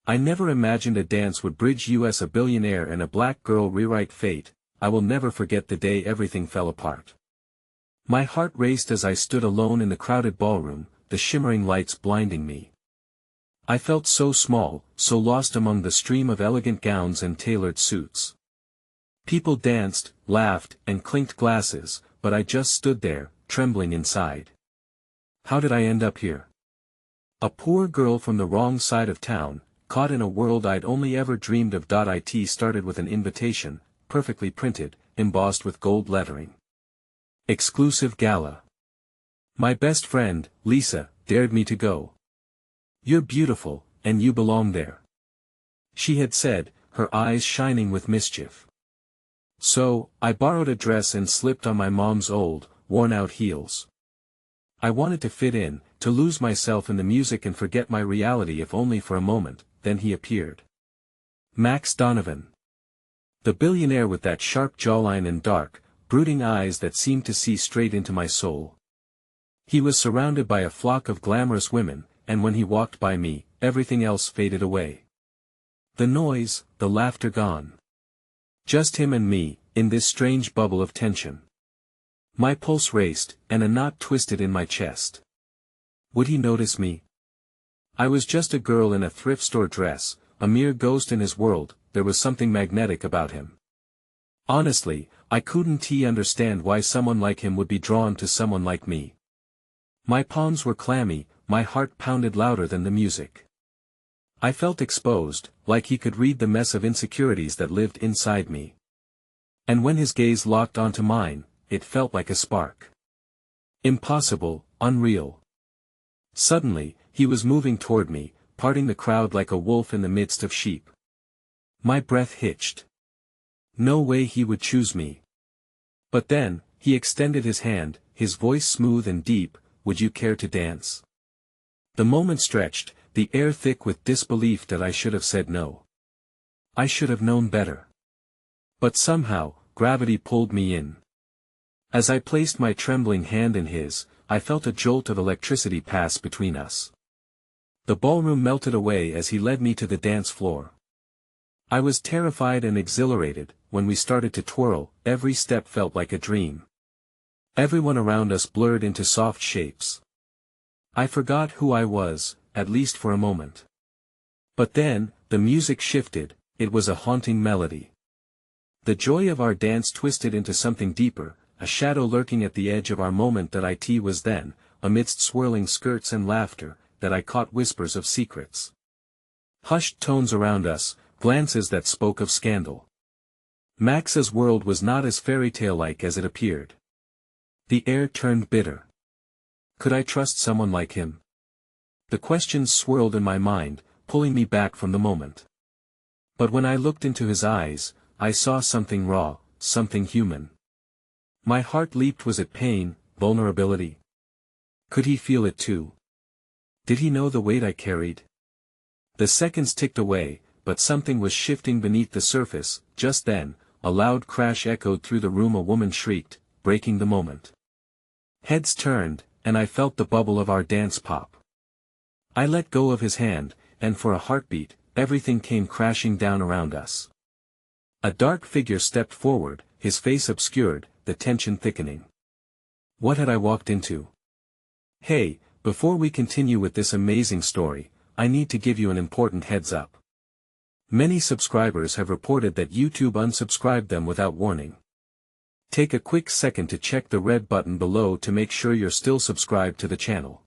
I never imagined a dance would bridge us, a billionaire and a black girl rewrite fate. I will never forget the day everything fell apart. My heart raced as I stood alone in the crowded ballroom, the shimmering lights blinding me. I felt so small, so lost among the stream of elegant gowns and tailored suits. People danced, laughed, and clinked glasses, but I just stood there, trembling inside. How did I end up here? A poor girl from the wrong side of town, caught in a world I'd only ever dreamed of. It started with an invitation, perfectly printed, embossed with gold lettering. Exclusive gala. My best friend, Lisa, dared me to go. "You're beautiful, and you belong there," she had said, her eyes shining with mischief. So, I borrowed a dress and slipped on my mom's old, worn-out heels. I wanted to fit in, to lose myself in the music and forget my reality if only for a moment. Then he appeared. Max Donovan. The billionaire with that sharp jawline and dark, brooding eyes that seemed to see straight into my soul. He was surrounded by a flock of glamorous women, and when he walked by me, everything else faded away. The noise, the laughter gone. Just him and me, in this strange bubble of tension. My pulse raced, and a knot twisted in my chest. Would he notice me? I was just a girl in a thrift store dress, a mere ghost in his world. There was something magnetic about him. Honestly, I couldn't understand why someone like him would be drawn to someone like me. My palms were clammy, my heart pounded louder than the music. I felt exposed, like he could read the mess of insecurities that lived inside me. And when his gaze locked onto mine, it felt like a spark. Impossible, unreal. Suddenly, he was moving toward me, parting the crowd like a wolf in the midst of sheep. My breath hitched. No way he would choose me. But then, he extended his hand, his voice smooth and deep. "Would you care to dance?" The moment stretched, the air thick with disbelief that I should have said no. I should have known better. But somehow, gravity pulled me in. As I placed my trembling hand in his, I felt a jolt of electricity pass between us. The ballroom melted away as he led me to the dance floor. I was terrified and exhilarated. When we started to twirl, every step felt like a dream. Everyone around us blurred into soft shapes. I forgot who I was, at least for a moment. But then, the music shifted. It was a haunting melody. The joy of our dance twisted into something deeper, a shadow lurking at the edge of our moment. It was then, amidst swirling skirts and laughter, that I caught whispers of secrets. Hushed tones around us, glances that spoke of scandal. Max's world was not as fairy tale-like as it appeared. The air turned bitter. Could I trust someone like him? The questions swirled in my mind, pulling me back from the moment. But when I looked into his eyes, I saw something raw, something human. My heart leaped. Was it pain, vulnerability? Could he feel it too? Did he know the weight I carried? The seconds ticked away, but something was shifting beneath the surface. Just then, a loud crash echoed through the room. A woman shrieked, breaking the moment. Heads turned, and I felt the bubble of our dance pop. I let go of his hand, and for a heartbeat, everything came crashing down around us. A dark figure stepped forward, his face obscured, the tension thickening. What had I walked into? Hey, before we continue with this amazing story, I need to give you an important heads up. Many subscribers have reported that YouTube unsubscribed them without warning. Take a quick second to check the red button below to make sure you're still subscribed to the channel.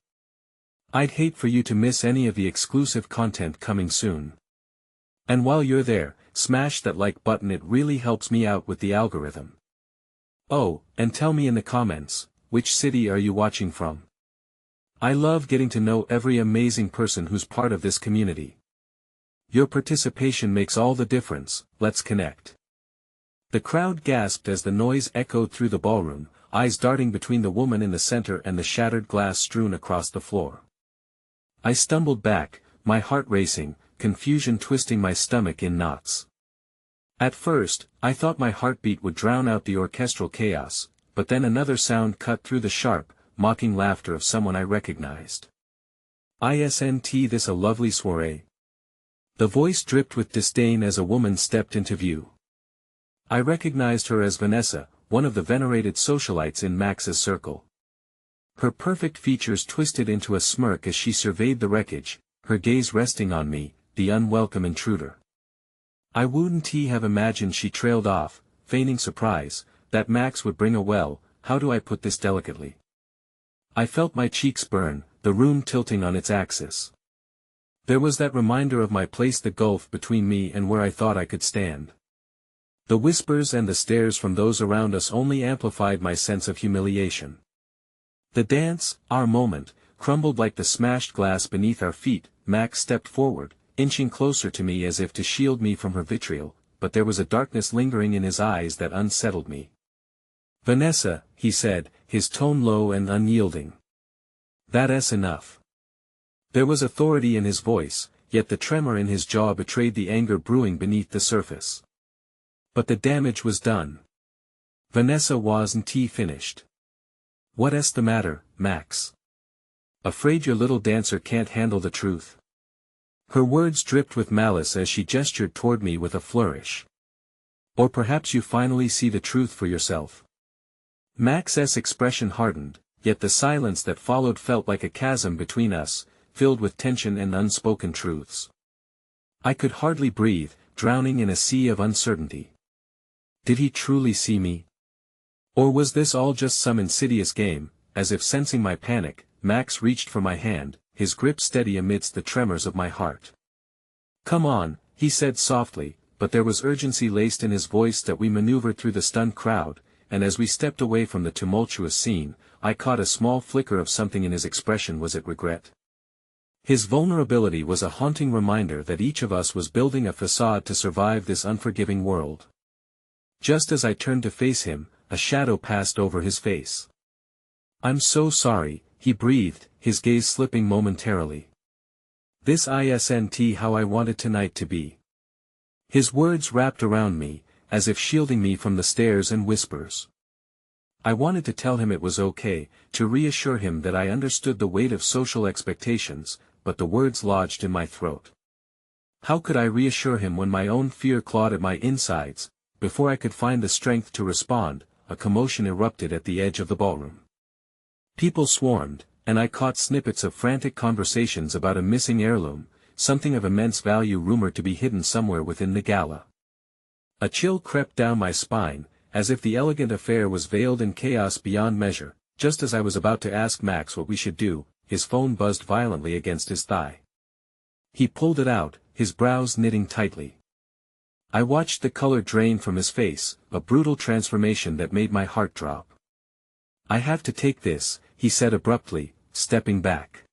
I'd hate for you to miss any of the exclusive content coming soon. And while you're there, smash that like button. It really helps me out with the algorithm. Oh, and tell me in the comments, which city are you watching from? I love getting to know every amazing person who's part of this community. Your participation makes all the difference. Let's connect. The crowd gasped as the noise echoed through the ballroom, eyes darting between the woman in the center and the shattered glass strewn across the floor. I stumbled back, my heart racing, confusion twisting my stomach in knots. At first, I thought my heartbeat would drown out the orchestral chaos, but then another sound cut through the sharp, mocking laughter of someone I recognized. "Isn't this a lovely soiree?" The voice dripped with disdain as a woman stepped into view. I recognized her as Vanessa, one of the venerated socialites in Max's circle. Her perfect features twisted into a smirk as she surveyed the wreckage, her gaze resting on me, the unwelcome intruder. I wouldn't have imagined, she trailed off, feigning surprise, that Max would bring how do I put this delicately? I felt my cheeks burn, the room tilting on its axis. There was that reminder of my place, the gulf between me and where I thought I could stand. The whispers and the stares from those around us only amplified my sense of humiliation. The dance, our moment, crumbled like the smashed glass beneath our feet. Max stepped forward, inching closer to me as if to shield me from her vitriol, but there was a darkness lingering in his eyes that unsettled me. "Vanessa," he said, his tone low and unyielding. "That's enough." There was authority in his voice, yet the tremor in his jaw betrayed the anger brewing beneath the surface. But the damage was done. Vanessa wasn't finished. "What's the matter, Max? Afraid your little dancer can't handle the truth?" Her words dripped with malice as she gestured toward me with a flourish. "Or perhaps you finally see the truth for yourself?" Max's expression hardened, yet the silence that followed felt like a chasm between us, filled with tension and unspoken truths. I could hardly breathe, drowning in a sea of uncertainty. Did he truly see me? Or was this all just some insidious game? As if sensing my panic, Max reached for my hand, his grip steady amidst the tremors of my heart. "Come on," he said softly, but there was urgency laced in his voice that we maneuvered through the stunned crowd, and as we stepped away from the tumultuous scene, I caught a small flicker of something in his expression. Was it regret? His vulnerability was a haunting reminder that each of us was building a facade to survive this unforgiving world. Just as I turned to face him, a shadow passed over his face. "I'm so sorry," he breathed, his gaze slipping momentarily. "This isn't how I wanted tonight to be." His words wrapped around me, as if shielding me from the stares and whispers. I wanted to tell him it was okay, to reassure him that I understood the weight of social expectations, but the words lodged in my throat. How could I reassure him when my own fear clawed at my insides? Before I could find the strength to respond, a commotion erupted at the edge of the ballroom. People swarmed, and I caught snippets of frantic conversations about a missing heirloom, something of immense value rumored to be hidden somewhere within the gala. A chill crept down my spine, as if the elegant affair was veiled in chaos beyond measure. Just as I was about to ask Max what we should do, his phone buzzed violently against his thigh. He pulled it out, his brows knitting tightly. I watched the color drain from his face, a brutal transformation that made my heart drop. "I have to take this," he said abruptly, stepping back.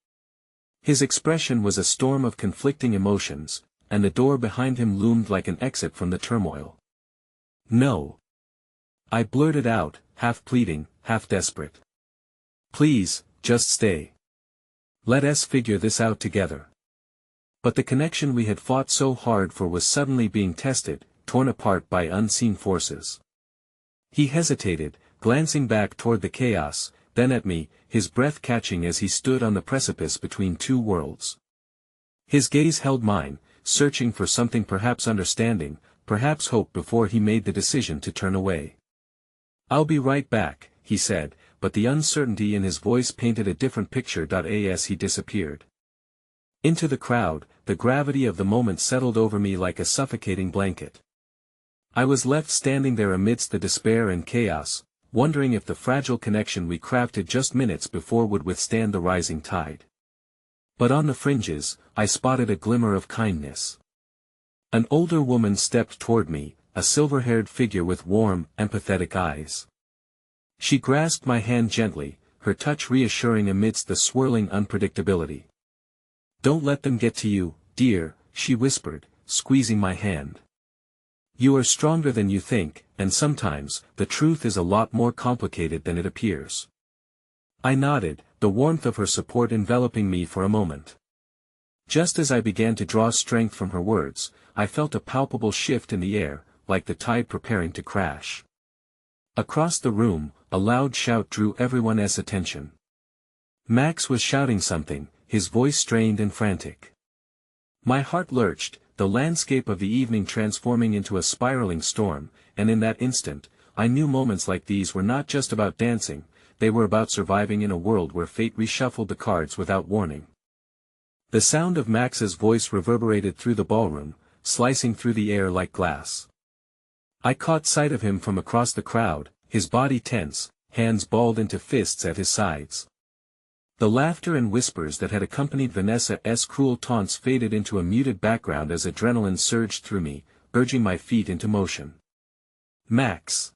His expression was a storm of conflicting emotions, and the door behind him loomed like an exit from the turmoil. "No." I blurted out, half pleading, half desperate. "Please, just stay. Let us figure this out together." But the connection we had fought so hard for was suddenly being tested, torn apart by unseen forces. He hesitated, glancing back toward the chaos, then at me, his breath catching as he stood on the precipice between two worlds. His gaze held mine, searching for something, perhaps understanding, perhaps hope, before he made the decision to turn away. "I'll be right back," he said, but the uncertainty in his voice painted a different picture. As he disappeared into the crowd, the gravity of the moment settled over me like a suffocating blanket. I was left standing there amidst the despair and chaos, wondering if the fragile connection we crafted just minutes before would withstand the rising tide. But on the fringes, I spotted a glimmer of kindness. An older woman stepped toward me, a silver-haired figure with warm, empathetic eyes. She grasped my hand gently, her touch reassuring amidst the swirling unpredictability. "Don't let them get to you, dear," she whispered, squeezing my hand. "You are stronger than you think, and sometimes, the truth is a lot more complicated than it appears." I nodded, the warmth of her support enveloping me for a moment. Just as I began to draw strength from her words, I felt a palpable shift in the air, like the tide preparing to crash. Across the room, a loud shout drew everyone's attention. Max was shouting something, his voice strained and frantic. My heart lurched, the landscape of the evening transforming into a spiraling storm, and in that instant, I knew moments like these were not just about dancing, they were about surviving in a world where fate reshuffled the cards without warning. The sound of Max's voice reverberated through the ballroom, slicing through the air like glass. I caught sight of him from across the crowd, his body tense, hands balled into fists at his sides. The laughter and whispers that had accompanied Vanessa's cruel taunts faded into a muted background as adrenaline surged through me, urging my feet into motion. "Max!"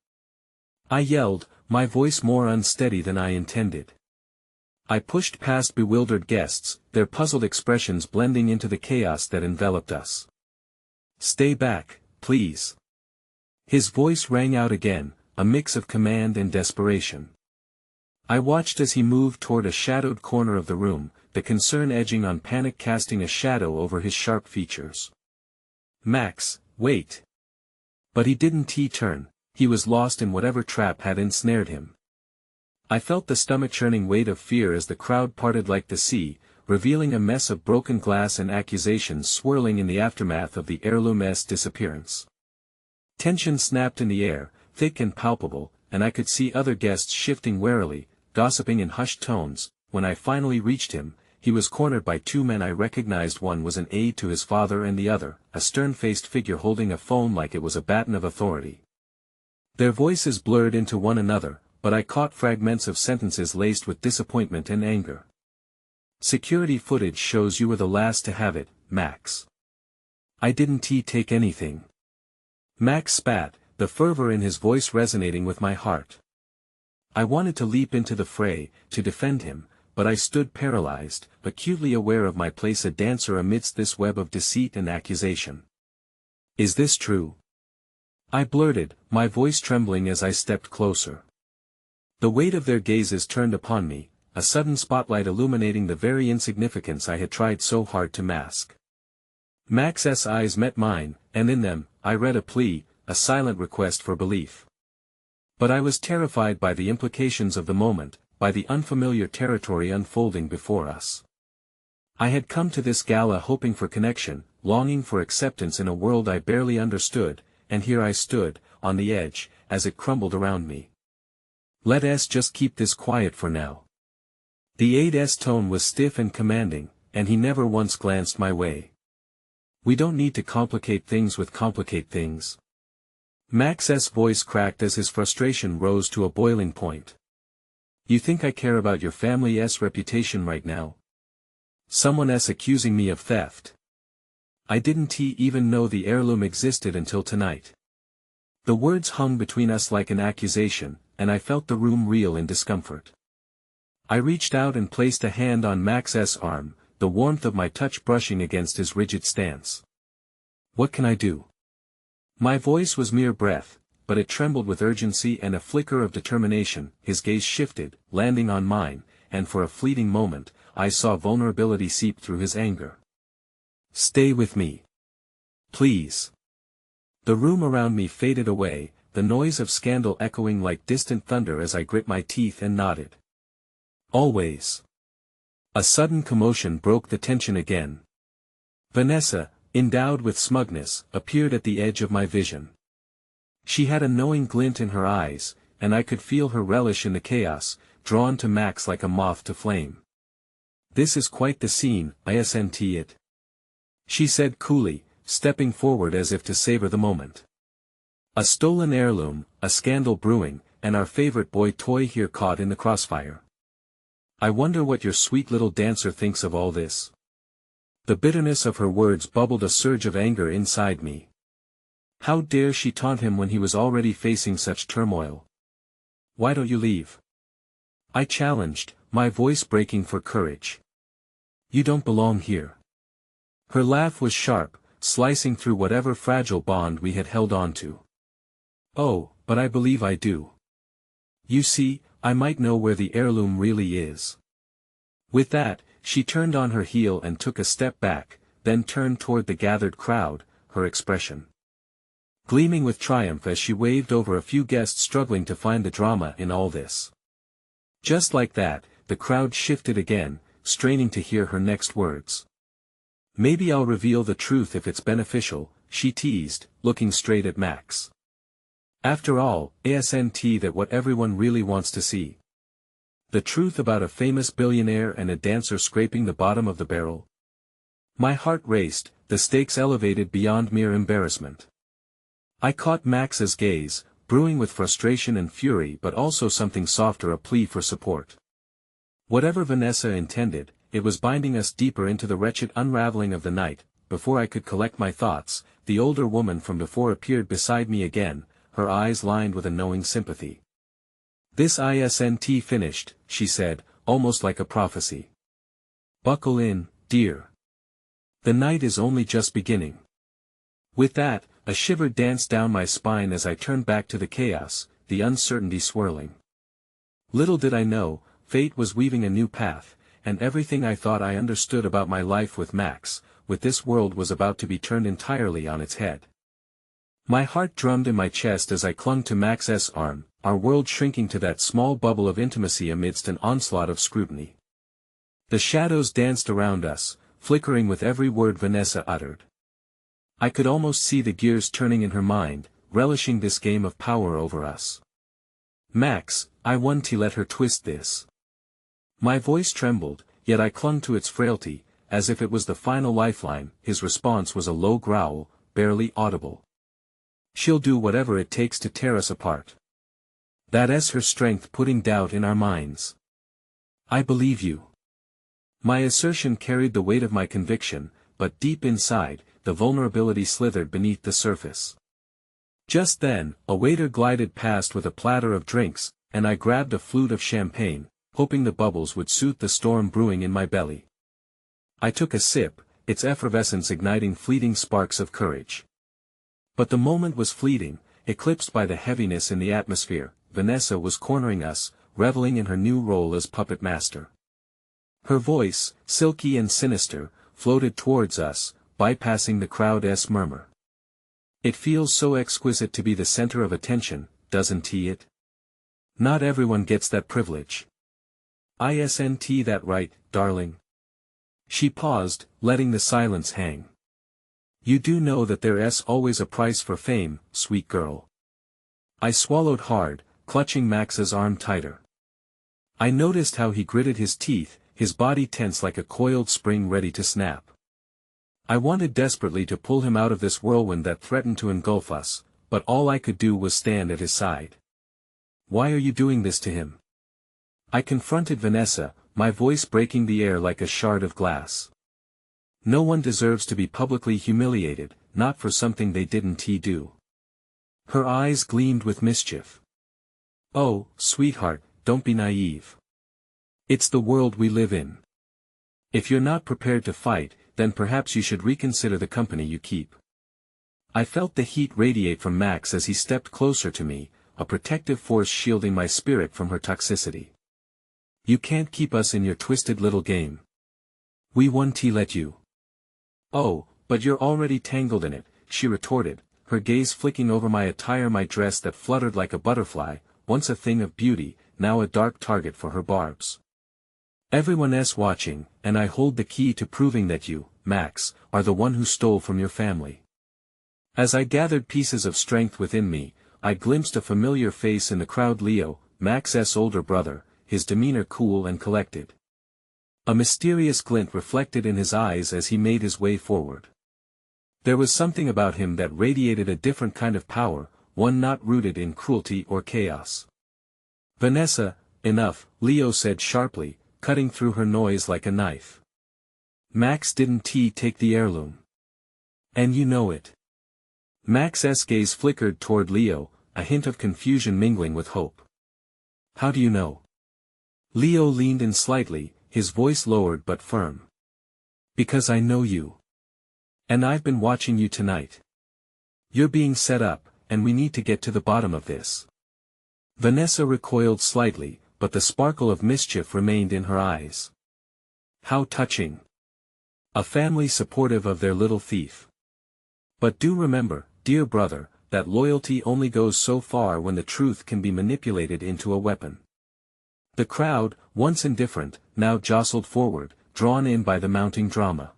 I yelled, my voice more unsteady than I intended. I pushed past bewildered guests, their puzzled expressions blending into the chaos that enveloped us. "Stay back, please." His voice rang out again, a mix of command and desperation. I watched as he moved toward a shadowed corner of the room, the concern edging on panic casting a shadow over his sharp features. "Max, wait." But he didn't turn, he was lost in whatever trap had ensnared him. I felt the stomach-churning weight of fear as the crowd parted like the sea, revealing a mess of broken glass and accusations swirling in the aftermath of the heirloom's disappearance. Tension snapped in the air, thick and palpable, and I could see other guests shifting warily, gossiping in hushed tones. When I finally reached him, he was cornered by two men I recognized. One was an aide to his father and the other, a stern-faced figure holding a phone like it was a baton of authority. Their voices blurred into one another, but I caught fragments of sentences laced with disappointment and anger. "Security footage shows you were the last to have it, Max." "I didn't take anything." Max spat, the fervor in his voice resonating with my heart. I wanted to leap into the fray, to defend him, but I stood paralyzed, acutely aware of my place a dancer amidst this web of deceit and accusation. "Is this true?" I blurted, my voice trembling as I stepped closer. The weight of their gazes turned upon me, a sudden spotlight illuminating the very insignificance I had tried so hard to mask. Max's eyes met mine, and in them, I read a plea, a silent request for belief. But I was terrified by the implications of the moment, by the unfamiliar territory unfolding before us. I had come to this gala hoping for connection, longing for acceptance in a world I barely understood, and here I stood, on the edge, as it crumbled around me. "Let's just keep this quiet for now." The aide's tone was stiff and commanding, and he never once glanced my way. "We don't need to complicate things with complicate things." Max's voice cracked as his frustration rose to a boiling point. "You think I care about your family's reputation right now? Someone's accusing me of theft. I didn't even know the heirloom existed until tonight." The words hung between us like an accusation, and I felt the room reel in discomfort. I reached out and placed a hand on Max's arm, the warmth of my touch brushing against his rigid stance. "What can I do?" My voice was mere breath, but it trembled with urgency and a flicker of determination. His gaze shifted, landing on mine, and for a fleeting moment, I saw vulnerability seep through his anger. "Stay with me. Please." The room around me faded away, the noise of scandal echoing like distant thunder as I grit my teeth and nodded. "Always." A sudden commotion broke the tension again. Vanessa, endowed with smugness, appeared at the edge of my vision. She had a knowing glint in her eyes, and I could feel her relish in the chaos, drawn to Max like a moth to flame. "This is quite the scene, isn't it?" she said coolly, stepping forward as if to savor the moment. "A stolen heirloom, a scandal brewing, and our favorite boy toy here caught in the crossfire. I wonder what your sweet little dancer thinks of all this." The bitterness of her words bubbled a surge of anger inside me. How dare she taunt him when he was already facing such turmoil? "Why don't you leave?" I challenged, my voice breaking for courage. "You don't belong here." Her laugh was sharp, slicing through whatever fragile bond we had held on to. "Oh, but I believe I do. You see, I might know where the heirloom really is." With that, she turned on her heel and took a step back, then turned toward the gathered crowd, her expression gleaming with triumph as she waved over a few guests struggling to find the drama in all this. Just like that, the crowd shifted again, straining to hear her next words. Maybe I'll reveal the truth if it's beneficial, she teased, looking straight at Max. After all, isn't that what everyone really wants to see? The truth about a famous billionaire and a dancer scraping the bottom of the barrel? My heart raced, the stakes elevated beyond mere embarrassment. I caught Max's gaze, brewing with frustration and fury but also something softer, a plea for support. Whatever Vanessa intended, it was binding us deeper into the wretched unraveling of the night. Before I could collect my thoughts, the older woman from before appeared beside me again, her eyes lined with a knowing sympathy. "This isn't finished," she said, almost like a prophecy. "Buckle in, dear. The night is only just beginning." With that, a shiver danced down my spine as I turned back to the chaos, the uncertainty swirling. Little did I know, fate was weaving a new path, and everything I thought I understood about my life with Max, with this world, was about to be turned entirely on its head. My heart drummed in my chest as I clung to Max's arm, our world shrinking to that small bubble of intimacy amidst an onslaught of scrutiny. The shadows danced around us, flickering with every word Vanessa uttered. I could almost see the gears turning in her mind, relishing this game of power over us. "Max, I want to let her twist this." My voice trembled, yet I clung to its frailty, as if it was the final lifeline. His response was a low growl, barely audible. "She'll do whatever it takes to tear us apart. That's her strength putting doubt in our minds." "I believe you." My assertion carried the weight of my conviction, but deep inside, the vulnerability slithered beneath the surface. Just then, a waiter glided past with a platter of drinks, and I grabbed a flute of champagne, hoping the bubbles would soothe the storm brewing in my belly. I took a sip, its effervescence igniting fleeting sparks of courage. But the moment was fleeting, eclipsed by the heaviness in the atmosphere. Vanessa was cornering us, reveling in her new role as puppet master. Her voice, silky and sinister, floated towards us, bypassing the crowd's murmur. "It feels so exquisite to be the center of attention, doesn't it? Not everyone gets that privilege. Isn't that right, darling?" She paused, letting the silence hang. "You do know that there's always a price for fame, sweet girl." I swallowed hard, clutching Max's arm tighter. I noticed how he gritted his teeth, his body tense like a coiled spring ready to snap. I wanted desperately to pull him out of this whirlwind that threatened to engulf us, but all I could do was stand at his side. "Why are you doing this to him?" I confronted Vanessa, my voice breaking the air like a shard of glass. "No one deserves to be publicly humiliated, not for something they didn't do." Her eyes gleamed with mischief. "Oh, sweetheart, don't be naive. It's the world we live in. If you're not prepared to fight, then perhaps you should reconsider the company you keep." I felt the heat radiate from Max as he stepped closer to me, a protective force shielding my spirit from her toxicity. "You can't keep us in your twisted little game. We won't let you." "Oh, but you're already tangled in it," she retorted, her gaze flicking over my attire, my dress that fluttered like a butterfly, once a thing of beauty, now a dark target for her barbs. "Everyone's watching, and I hold the key to proving that you, Max, are the one who stole from your family." As I gathered pieces of strength within me, I glimpsed a familiar face in the crowd. Leo, Max's older brother, his demeanor cool and collected. A mysterious glint reflected in his eyes as he made his way forward. There was something about him that radiated a different kind of power, one not rooted in cruelty or chaos. "Vanessa, enough," Leo said sharply, cutting through her noise like a knife. "Max didn't take the heirloom. And you know it." Max's gaze flickered toward Leo, a hint of confusion mingling with hope. "How do you know?" Leo leaned in slightly, his voice lowered but firm. "Because I know you. And I've been watching you tonight. You're being set up, and we need to get to the bottom of this." Vanessa recoiled slightly, but the sparkle of mischief remained in her eyes. How touching. A family supportive of their little thief. But do remember, dear brother, that loyalty only goes so far when the truth can be manipulated into a weapon. The crowd, once indifferent, now jostled forward, drawn in by the mounting drama.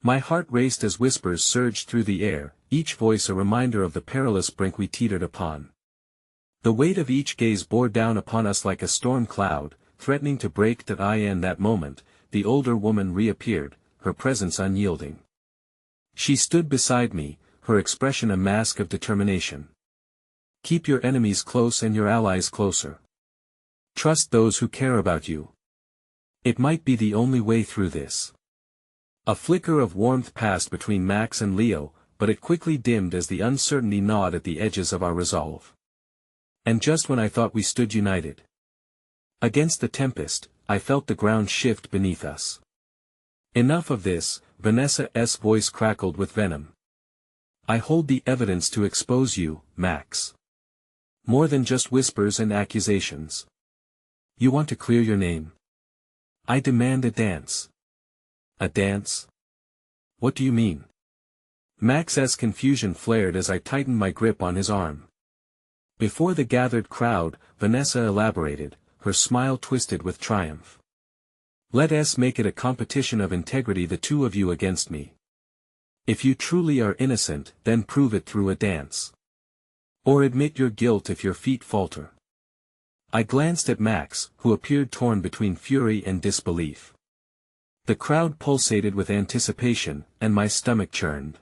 My heart raced as whispers surged through the air, each voice a reminder of the perilous brink we teetered upon. The weight of each gaze bore down upon us like a storm cloud, threatening to break that eye. In that moment, the older woman reappeared, her presence unyielding. She stood beside me, her expression a mask of determination. Keep your enemies close and your allies closer. Trust those who care about you. It might be the only way through this. A flicker of warmth passed between Max and Leo, but it quickly dimmed as the uncertainty gnawed at the edges of our resolve. And just when I thought we stood united against the tempest, I felt the ground shift beneath us. Enough of this, Vanessa's voice crackled with venom. I hold the evidence to expose you, Max. More than just whispers and accusations. You want to clear your name? I demand a dance. A dance? What do you mean? Max's confusion flared as I tightened my grip on his arm. Before the gathered crowd, Vanessa elaborated, her smile twisted with triumph. Let us make it a competition of integrity, the two of you against me. If you truly are innocent, then prove it through a dance. Or admit your guilt if your feet falter. I glanced at Max, who appeared torn between fury and disbelief. The crowd pulsated with anticipation, and my stomach churned.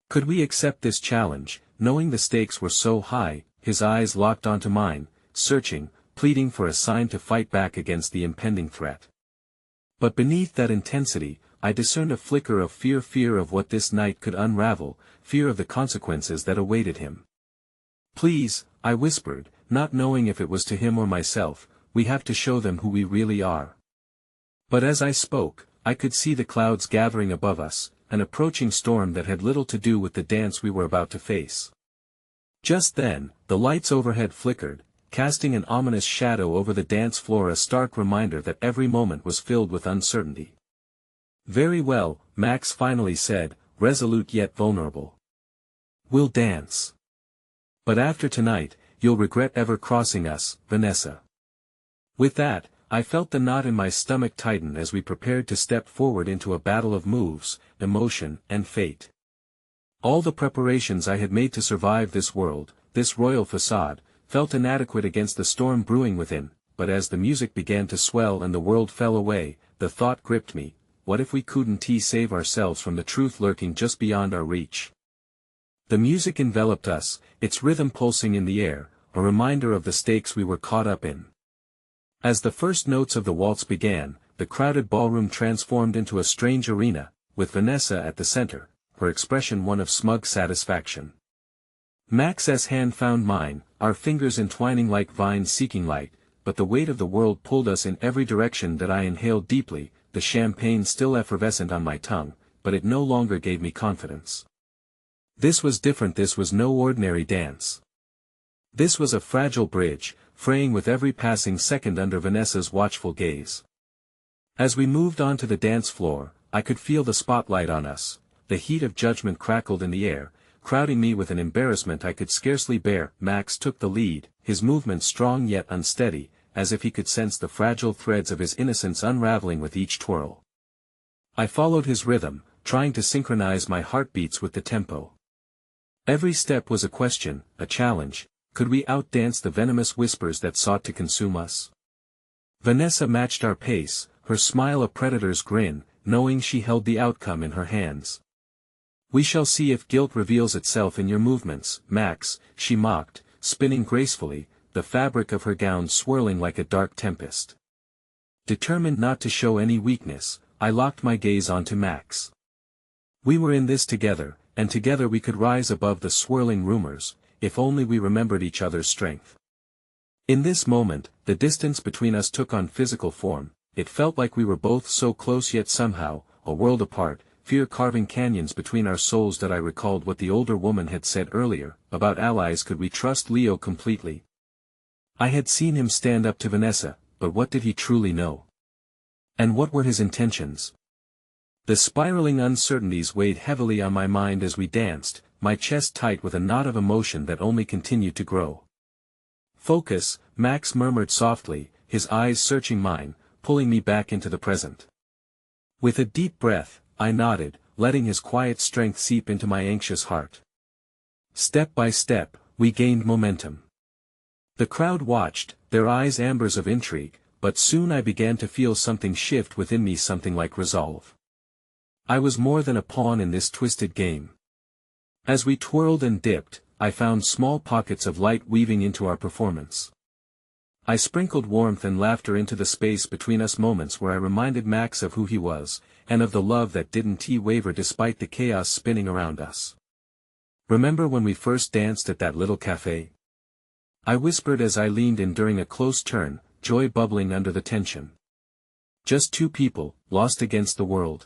Could we accept this challenge, knowing the stakes were so high? His eyes locked onto mine, searching, pleading for a sign to fight back against the impending threat. But beneath that intensity, I discerned a flicker of fear of what this night could unravel, fear of the consequences that awaited him. Please, I whispered, not knowing if it was to him or myself, we have to show them who we really are. But as I spoke, I could see the clouds gathering above us, an approaching storm that had little to do with the dance we were about to face. Just then, the lights overhead flickered, casting an ominous shadow over the dance floor, a stark reminder that every moment was filled with uncertainty. Very well, Max finally said, resolute yet vulnerable. We'll dance. But after tonight, you'll regret ever crossing us, Vanessa. With that, I felt the knot in my stomach tighten as we prepared to step forward into a battle of moves, emotion, and fate. All the preparations I had made to survive this world, this royal facade, felt inadequate against the storm brewing within, but as the music began to swell and the world fell away, the thought gripped me, what if we couldn't save ourselves from the truth lurking just beyond our reach? The music enveloped us, its rhythm pulsing in the air, a reminder of the stakes we were caught up in. As the first notes of the waltz began, the crowded ballroom transformed into a strange arena, with Vanessa at the center, her expression one of smug satisfaction. Max's hand found mine, our fingers entwining like vines seeking light, but the weight of the world pulled us in every direction. That I inhaled deeply, the champagne still effervescent on my tongue, but it no longer gave me confidence. This was different. This was no ordinary dance. This was a fragile bridge, fraying with every passing second under Vanessa's watchful gaze. As we moved onto the dance floor, I could feel the spotlight on us, the heat of judgment crackled in the air, crowding me with an embarrassment I could scarcely bear. Max took the lead, his movements strong yet unsteady, as if he could sense the fragile threads of his innocence unraveling with each twirl. I followed his rhythm, trying to synchronize my heartbeats with the tempo. Every step was a question, a challenge. Could we outdance the venomous whispers that sought to consume us? Vanessa matched our pace, her smile a predator's grin, knowing she held the outcome in her hands. We shall see if guilt reveals itself in your movements, Max, she mocked, spinning gracefully, the fabric of her gown swirling like a dark tempest. Determined not to show any weakness, I locked my gaze onto Max. We were in this together, and together we could rise above the swirling rumors, if only we remembered each other's strength. In this moment, the distance between us took on physical form. It felt like we were both so close yet somehow, a world apart, fear carving canyons between our souls. That I recalled what the older woman had said earlier, about allies. Could we trust Leo completely? I had seen him stand up to Vanessa, but what did he truly know? And what were his intentions? The spiraling uncertainties weighed heavily on my mind as we danced, my chest tight with a knot of emotion that only continued to grow. Focus, Max murmured softly, his eyes searching mine, pulling me back into the present. With a deep breath, I nodded, letting his quiet strength seep into my anxious heart. Step by step, we gained momentum. The crowd watched, their eyes ambers of intrigue, but soon I began to feel something shift within me, something like resolve. I was more than a pawn in this twisted game. As we twirled and dipped, I found small pockets of light weaving into our performance. I sprinkled warmth and laughter into the space between us, moments where I reminded Max of who he was, and of the love that didn't waver despite the chaos spinning around us. "Remember when we first danced at that little cafe?" I whispered as I leaned in during a close turn, joy bubbling under the tension. "Just two people, lost against the world."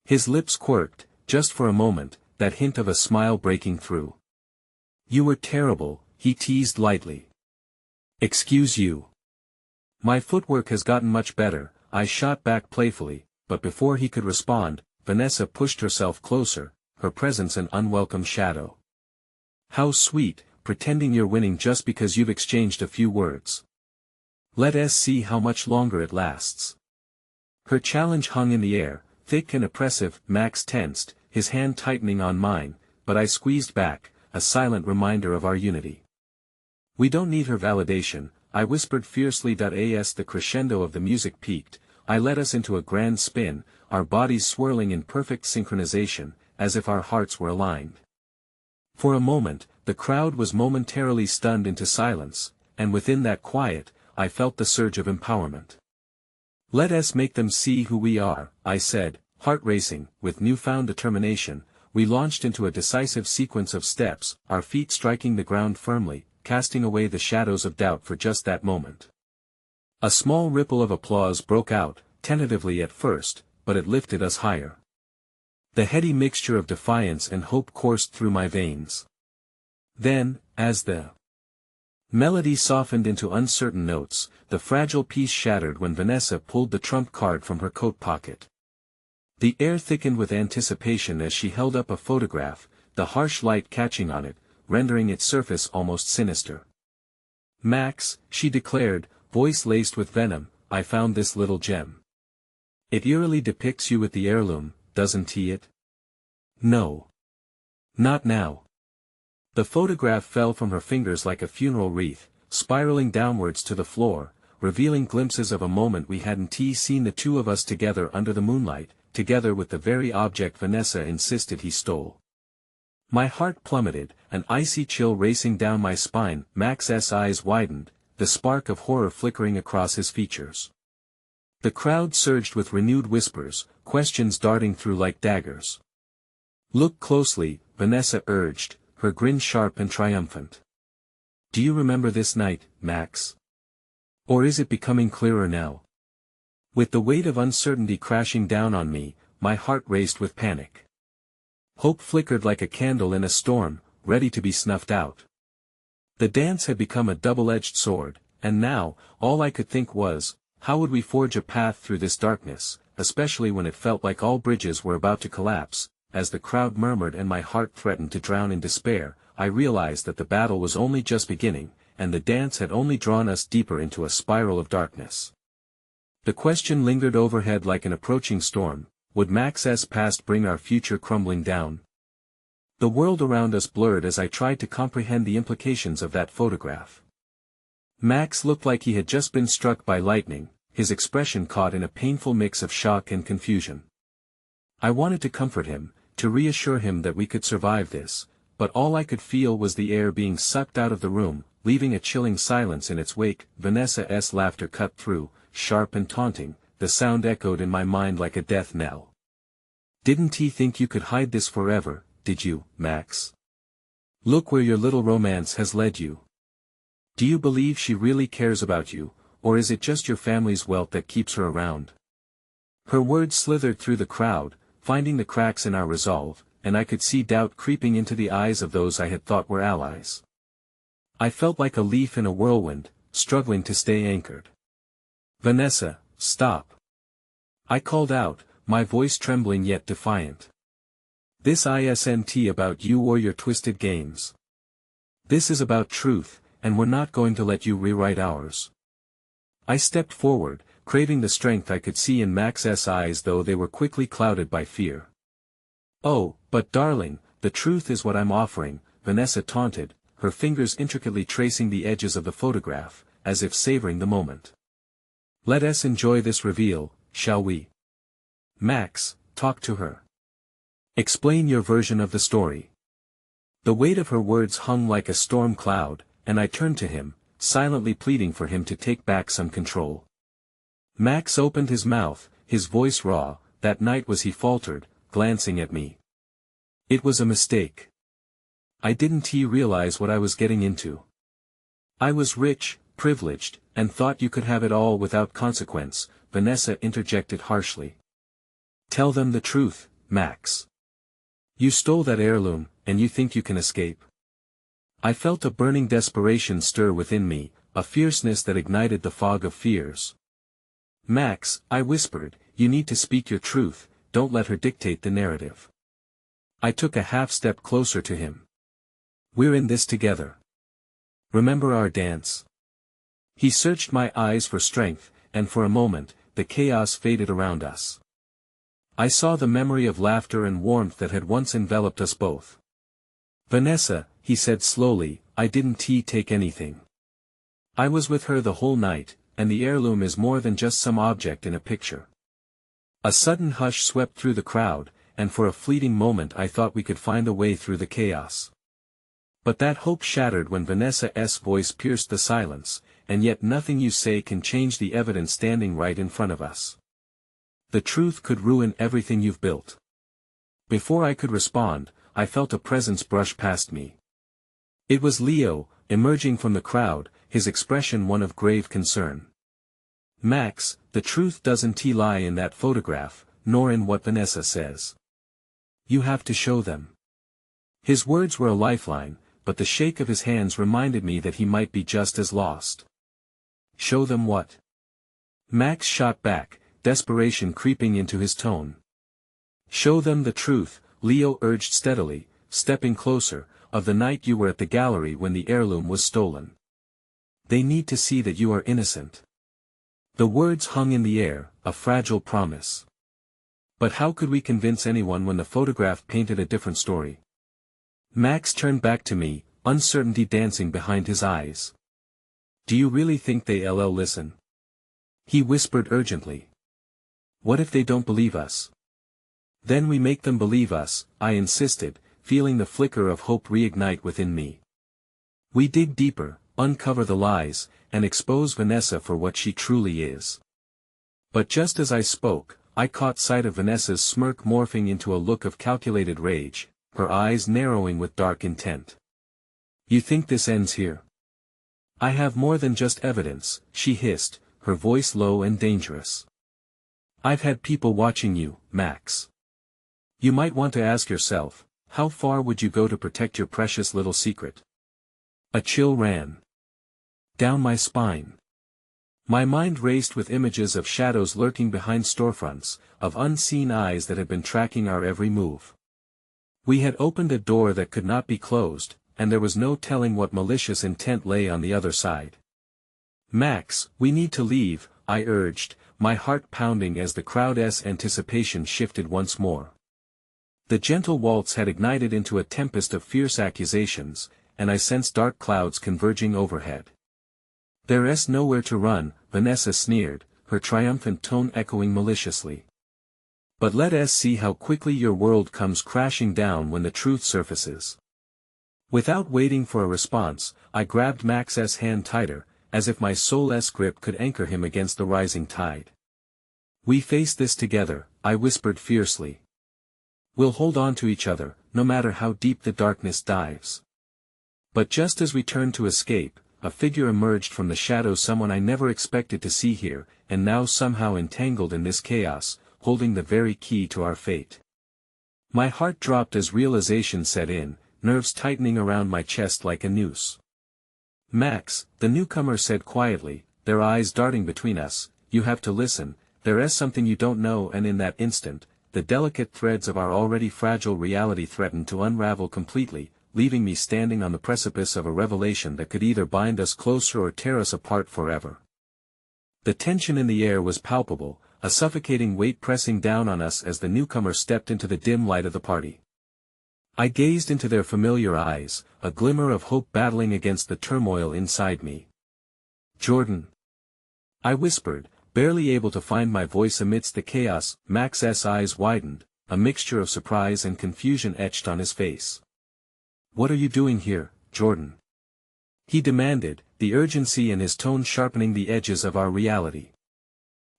His lips quirked, just for a moment, that hint of a smile breaking through. "You were terrible," he teased lightly. "Excuse you." "My footwork has gotten much better," I shot back playfully, but before he could respond, Vanessa pushed herself closer, her presence an unwelcome shadow. "How sweet, pretending you're winning just because you've exchanged a few words. Let us see how much longer it lasts." Her challenge hung in the air, thick and oppressive. Max tensed, his hand tightening on mine, but I squeezed back, a silent reminder of our unity. "We don't need her validation," I whispered fiercely. As the crescendo of the music peaked, I led us into a grand spin, our bodies swirling in perfect synchronization, as if our hearts were aligned. For a moment, the crowd was momentarily stunned into silence, and within that quiet, I felt the surge of empowerment. "Let us make them see who we are," I said, heart racing. With newfound determination, we launched into a decisive sequence of steps, our feet striking the ground firmly, casting away the shadows of doubt for just that moment. A small ripple of applause broke out, tentatively at first, but it lifted us higher. The heady mixture of defiance and hope coursed through my veins. Then, as the melody softened into uncertain notes, the fragile piece shattered when Vanessa pulled the trump card from her coat pocket. The air thickened with anticipation as she held up a photograph, the harsh light catching on it, rendering its surface almost sinister. "Max," she declared, voice laced with venom, "I found this little gem. It eerily depicts you with the heirloom, doesn't it?" "No. Not now." The photograph fell from her fingers like a funeral wreath, spiraling downwards to the floor, revealing glimpses of a moment we hadn't seen, the two of us together under the moonlight, together with the very object Vanessa insisted he stole. My heart plummeted, an icy chill racing down my spine. Max's eyes widened, the spark of horror flickering across his features. The crowd surged with renewed whispers, questions darting through like daggers. "Look closely," Vanessa urged, her grin sharp and triumphant. "Do you remember this night, Max? Or is it becoming clearer now?" With the weight of uncertainty crashing down on me, my heart raced with panic. Hope flickered like a candle in a storm, ready to be snuffed out. The dance had become a double-edged sword, and now, all I could think was, how would we forge a path through this darkness, especially when it felt like all bridges were about to collapse. As the crowd murmured and my heart threatened to drown in despair, I realized that the battle was only just beginning, and the dance had only drawn us deeper into a spiral of darkness. The question lingered overhead like an approaching storm: would Max's past bring our future crumbling down? The world around us blurred as I tried to comprehend the implications of that photograph. Max looked like he had just been struck by lightning, his expression caught in a painful mix of shock and confusion. I wanted to comfort him, to reassure him that we could survive this, but all I could feel was the air being sucked out of the room, leaving a chilling silence in its wake. Vanessa's laughter cut through, sharp and taunting, the sound echoed in my mind like a death knell. "Didn't he think you could hide this forever, did you, Max? Look where your little romance has led you. Do you believe she really cares about you, or is it just your family's wealth that keeps her around?" Her words slithered through the crowd, finding the cracks in our resolve, and I could see doubt creeping into the eyes of those I had thought were allies. I felt like a leaf in a whirlwind, struggling to stay anchored. "Vanessa, stop!" I called out, my voice trembling yet defiant. "This isn't about you or your twisted games. This is about truth, and we're not going to let you rewrite ours." I stepped forward, craving the strength I could see in Max's eyes, though they were quickly clouded by fear. Oh, but darling, the truth is what I'm offering, Vanessa taunted, her fingers intricately tracing the edges of the photograph, as if savoring the moment. Let us enjoy this reveal, shall we? Max, talk to her. Explain your version of the story. The weight of her words hung like a storm cloud, and I turned to him, silently pleading for him to take back some control. Max opened his mouth, his voice raw. That night he faltered, glancing at me. It was a mistake. I didn't realize what I was getting into. I was rich, privileged, and thought you could have it all without consequence, Vanessa interjected harshly. Tell them the truth, Max. You stole that heirloom, and you think you can escape. I felt a burning desperation stir within me, a fierceness that ignited the fog of fears. Max, I whispered, you need to speak your truth, don't let her dictate the narrative. I took a half-step closer to him. We're in this together. Remember our dance? He searched my eyes for strength, and for a moment, the chaos faded around us. I saw the memory of laughter and warmth that had once enveloped us both. Vanessa, he said slowly, I didn't take anything. I was with her the whole night, and the heirloom is more than just some object in a picture. A sudden hush swept through the crowd, and for a fleeting moment I thought we could find a way through the chaos. But that hope shattered when Vanessa's voice pierced the silence, and yet nothing you say can change the evidence standing right in front of us. The truth could ruin everything you've built. Before I could respond, I felt a presence brush past me. It was Leo, emerging from the crowd, his expression one of grave concern. Max, the truth doesn't lie in that photograph, nor in what Vanessa says. You have to show them. His words were a lifeline, but the shake of his hands reminded me that he might be just as lost. Show them what? Max shot back, desperation creeping into his tone. Show them the truth, Leo urged steadily, stepping closer, of the night you were at the gallery when the heirloom was stolen. They need to see that you are innocent. The words hung in the air, a fragile promise. But how could we convince anyone when the photograph painted a different story? Max turned back to me, uncertainty dancing behind his eyes. Do you really think they'll listen? He whispered urgently. What if they don't believe us? Then we make them believe us, I insisted, feeling the flicker of hope reignite within me. We dig deeper, uncover the lies, and expose Vanessa for what she truly is. But just as I spoke, I caught sight of Vanessa's smirk morphing into a look of calculated rage, her eyes narrowing with dark intent. You think this ends here? I have more than just evidence, she hissed, her voice low and dangerous. I've had people watching you, Max. You might want to ask yourself, how far would you go to protect your precious little secret? A chill ran down my spine. My mind raced with images of shadows lurking behind storefronts, of unseen eyes that had been tracking our every move. We had opened a door that could not be closed, and there was no telling what malicious intent lay on the other side. Max, we need to leave, I urged, my heart pounding as the crowd's anticipation shifted once more. The gentle waltz had ignited into a tempest of fierce accusations, and I sensed dark clouds converging overhead. There's nowhere to run, Vanessa sneered, her triumphant tone echoing maliciously. But let us see how quickly your world comes crashing down when the truth surfaces. Without waiting for a response, I grabbed Max's hand tighter, as if my soul's grip could anchor him against the rising tide. We face this together, I whispered fiercely. We'll hold on to each other, no matter how deep the darkness dives. But just as we turned to escape, a figure emerged from the shadows, someone I never expected to see here, and now somehow entangled in this chaos, holding the very key to our fate. My heart dropped as realization set in, nerves tightening around my chest like a noose. Max, the newcomer said quietly, their eyes darting between us, you have to listen, there is something you don't know, and in that instant, the delicate threads of our already fragile reality threatened to unravel completely, leaving me standing on the precipice of a revelation that could either bind us closer or tear us apart forever. The tension in the air was palpable, a suffocating weight pressing down on us as the newcomer stepped into the dim light of the party. I gazed into their familiar eyes, a glimmer of hope battling against the turmoil inside me. "Jordan," I whispered, barely able to find my voice amidst the chaos. Max's eyes widened, a mixture of surprise and confusion etched on his face. "What are you doing here, Jordan?" he demanded, the urgency in his tone sharpening the edges of our reality.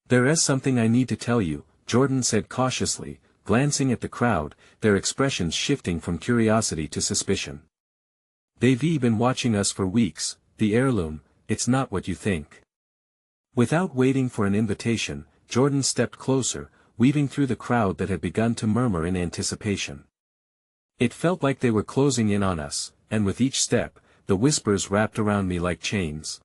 "There is something I need to tell you," Jordan said cautiously, glancing at the crowd, their expressions shifting from curiosity to suspicion. "They've been watching us for weeks, the heirloom, it's not what you think." Without waiting for an invitation, Jordan stepped closer, weaving through the crowd that had begun to murmur in anticipation. It felt like they were closing in on us, and with each step, the whispers wrapped around me like chains.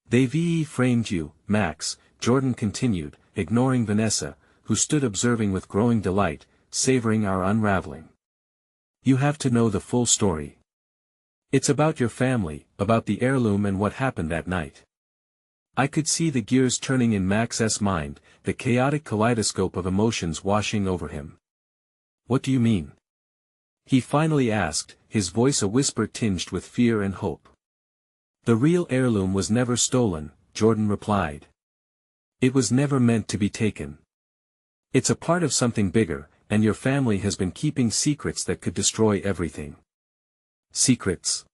"They've framed you, Max," Jordan continued, ignoring Vanessa, who stood observing with growing delight, savoring our unraveling. "You have to know the full story. It's about your family, about the heirloom and what happened that night." I could see the gears turning in Max's mind, the chaotic kaleidoscope of emotions washing over him. "What do you mean?" he finally asked, his voice a whisper tinged with fear and hope. "The real heirloom was never stolen," Jordan replied. "It was never meant to be taken. It's a part of something bigger, and your family has been keeping secrets that could destroy everything." "Secrets?"